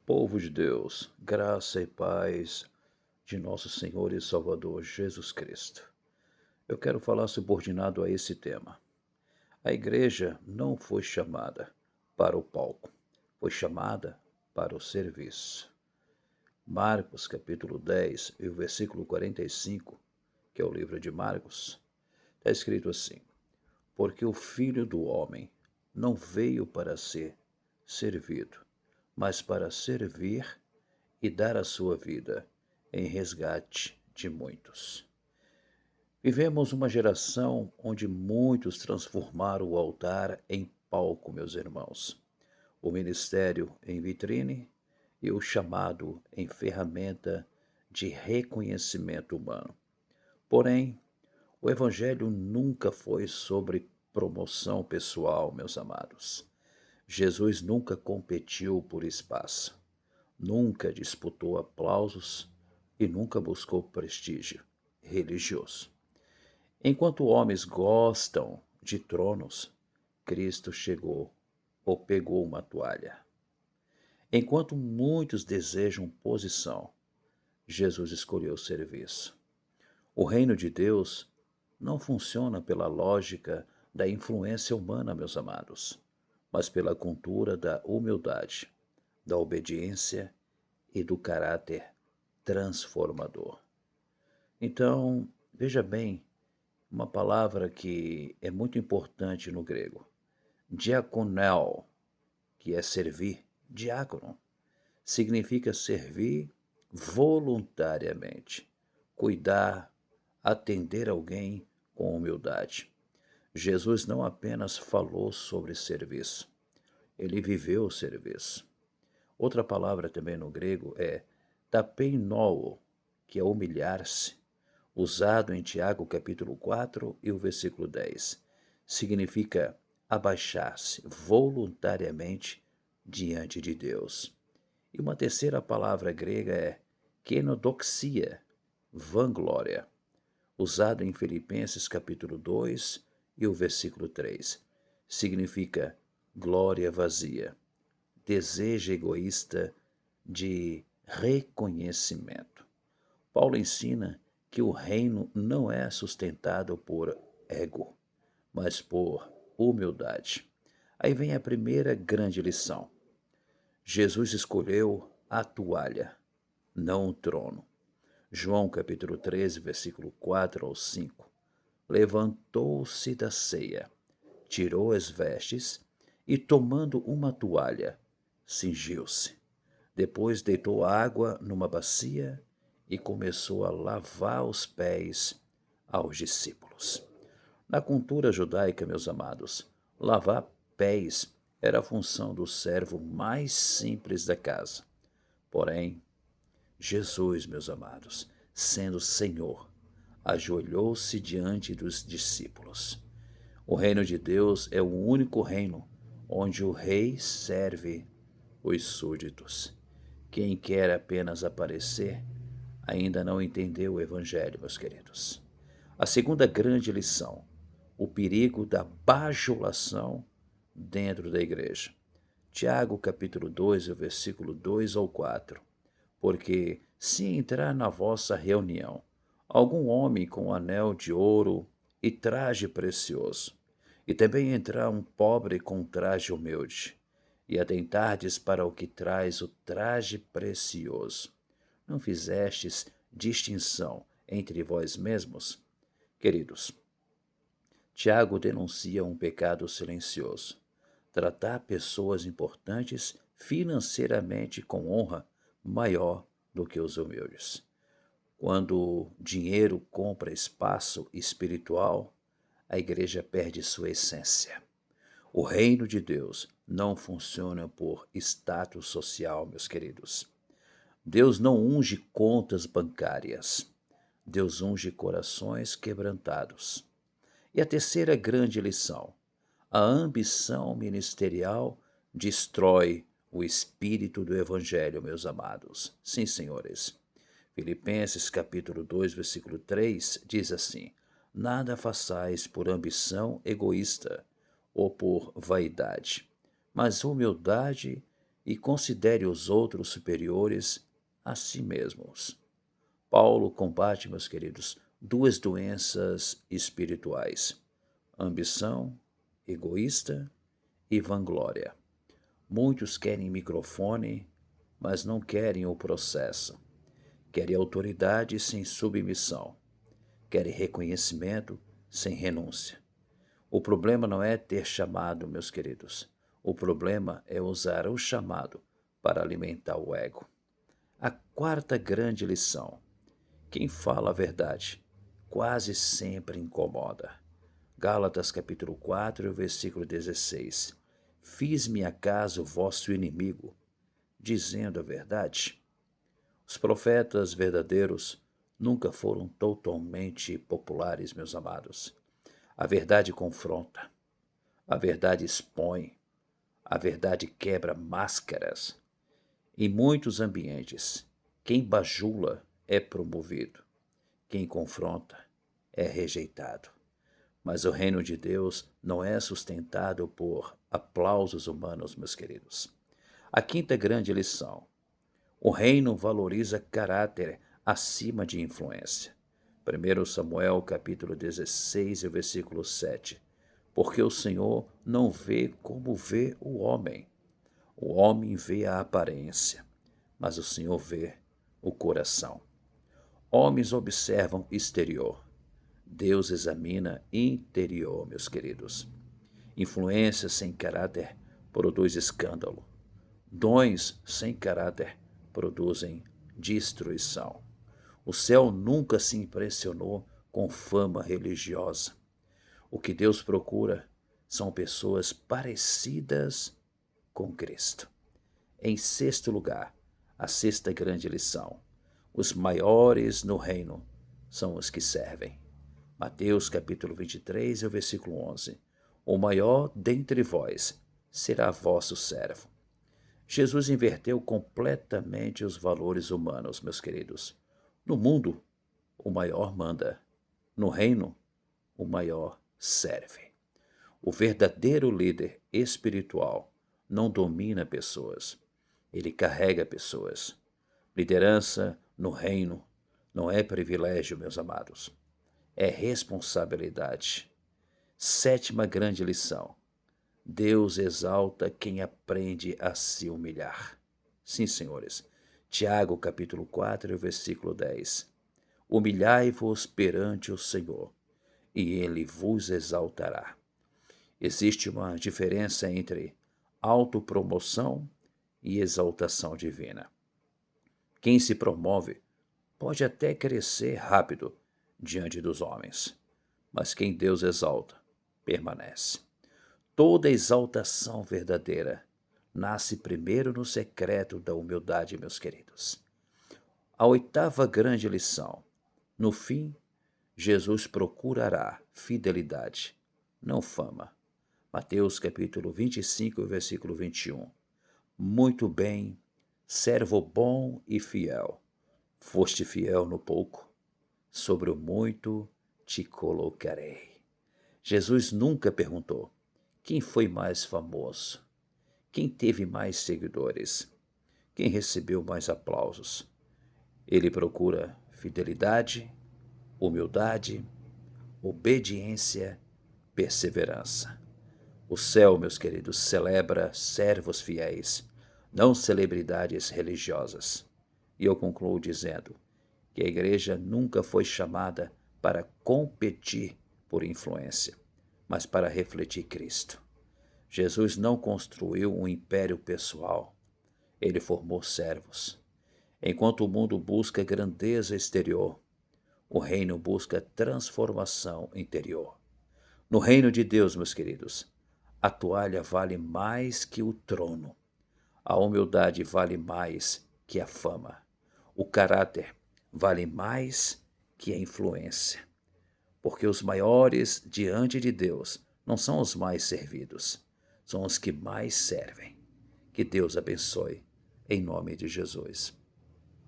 Povo de Deus, graça e paz de nosso Senhor e Salvador Jesus Cristo. Eu quero falar subordinado a esse tema. A igreja não foi chamada para o palco, foi chamada para o serviço. Marcos capítulo 10 e o versículo 45, que é o livro de Marcos, está escrito assim: Porque o Filho do Homem não veio para ser servido, mas para servir e dar a sua vida em resgate de muitos. Vivemos uma geração onde muitos transformaram o altar em palco, meus irmãos, o ministério em vitrine e o chamado em ferramenta de reconhecimento humano. Porém, o Evangelho nunca foi sobre promoção pessoal, meus amados. Jesus nunca competiu por espaço, nunca disputou aplausos e nunca buscou prestígio religioso. Enquanto homens gostam de tronos, Cristo chegou ou pegou uma toalha. Enquanto muitos desejam posição, Jesus escolheu o serviço. O reino de Deus não funciona pela lógica da influência humana, meus amados, mas pela cultura da humildade, da obediência e do caráter transformador. Então, veja bem, uma palavra que é muito importante no grego, diakonel, que é servir, diácono, significa servir voluntariamente, cuidar, atender alguém com humildade. Jesus não apenas falou sobre serviço, ele viveu o serviço. Outra palavra também no grego é tapeinoo, que é humilhar-se, usado em Tiago capítulo 4 e o versículo 10. Significa abaixar-se voluntariamente diante de Deus. E uma terceira palavra grega é kenodoxia, vanglória, usado em Filipenses capítulo 2 e o versículo 3. Significa glória vazia, desejo egoísta de reconhecimento. Paulo ensina que o reino não é sustentado por ego, mas por humildade. Aí vem a primeira grande lição. Jesus escolheu a toalha, não o trono. João capítulo 13, versículo 4 ao 5. Levantou-se da ceia, tirou as vestes e, tomando uma toalha, cingiu-se. Depois deitou água numa bacia e começou a lavar os pés aos discípulos. Na cultura judaica, meus amados, lavar pés era a função do servo mais simples da casa. Porém, Jesus, meus amados, sendo Senhor, ajoelhou-se diante dos discípulos. O reino de Deus é o único reino onde o rei serve os súditos. Quem quer apenas aparecer ainda não entendeu o Evangelho, meus queridos. A segunda grande lição, o perigo da bajulação dentro da igreja. Tiago capítulo 2, versículo 2 ao 4. Porque se entrar na vossa reunião algum homem com anel de ouro e traje precioso, e também entrar um pobre com traje humilde, e atentardes para o que traz o traje precioso, não fizestes distinção entre vós mesmos? Queridos, Tiago denuncia um pecado silencioso: tratar pessoas importantes financeiramente com honra maior do que os humildes. Quando dinheiro compra espaço espiritual, a igreja perde sua essência. O reino de Deus não funciona por status social, meus queridos. Deus não unge contas bancárias. Deus unge corações quebrantados. E a terceira grande lição: a ambição ministerial destrói o espírito do evangelho, meus amados. Sim, senhores. Filipenses capítulo 2, versículo 3 diz assim: Nada façais por ambição egoísta ou por vaidade, mas humildade e considere os outros superiores a si mesmos. Paulo combate, meus queridos, duas doenças espirituais: ambição egoísta e vanglória. Muitos querem microfone, mas não querem o processo. Querem autoridade sem submissão. Querem reconhecimento sem renúncia. O problema não é ter chamado, meus queridos. O problema é usar o chamado para alimentar o ego. A quarta grande lição: quem fala a verdade quase sempre incomoda. Gálatas capítulo 4, versículo 16. Fiz-me acaso vosso inimigo, dizendo a verdade? Os profetas verdadeiros nunca foram totalmente populares, meus amados. A verdade confronta, a verdade expõe, a verdade quebra máscaras. Em muitos ambientes, quem bajula é promovido, quem confronta é rejeitado. Mas o reino de Deus não é sustentado por aplausos humanos, meus queridos. A quinta grande lição: o reino valoriza caráter acima de influência. 1 Samuel capítulo 16, versículo 7. Porque o Senhor não vê como vê o homem vê a aparência, mas o Senhor vê o coração. Homens observam exterior, Deus examina interior, meus queridos. Influência sem caráter produz escândalo. Dons sem caráter produzem destruição. O céu nunca se impressionou com fama religiosa. O que Deus procura são pessoas parecidas com Cristo. Em sexto lugar, a sexta grande lição: os maiores no reino são os que servem. Mateus capítulo 23, versículo 11. O maior dentre vós será vosso servo. Jesus inverteu completamente os valores humanos, meus queridos. No mundo, o maior manda. No reino, o maior serve. O verdadeiro líder espiritual não domina pessoas, ele carrega pessoas. Liderança no reino não é privilégio, meus amados, é responsabilidade. Sétima grande lição: Deus exalta quem aprende a se humilhar. Sim, senhores. Tiago, capítulo 4, versículo 10. Humilhai-vos perante o Senhor, e ele vos exaltará. Existe uma diferença entre autopromoção e exaltação divina. Quem se promove pode até crescer rápido diante dos homens, mas quem Deus exalta, permanece. Toda exaltação verdadeira nasce primeiro no secreto da humildade, meus queridos. A oitava grande lição: no fim, Jesus procurará fidelidade, não fama. Mateus capítulo 25, versículo 21. Muito bem, servo bom e fiel. Foste fiel no pouco, sobre o muito te colocarei. Jesus nunca perguntou quem foi mais famoso, quem teve mais seguidores, quem recebeu mais aplausos. Ele procura fidelidade, humildade, obediência, perseverança. O céu, meus queridos, celebra servos fiéis, não celebridades religiosas. E eu concluo dizendo que a igreja nunca foi chamada para competir por influência, mas para refletir Cristo. Jesus não construiu um império pessoal, ele formou servos. Enquanto o mundo busca grandeza exterior, o reino busca transformação interior. No reino de Deus, meus queridos, a toalha vale mais que o trono. A humildade vale mais que a fama. O caráter vale mais que a influência. Porque os maiores diante de Deus não são os mais servidos, são os que mais servem. Que Deus abençoe, em nome de Jesus.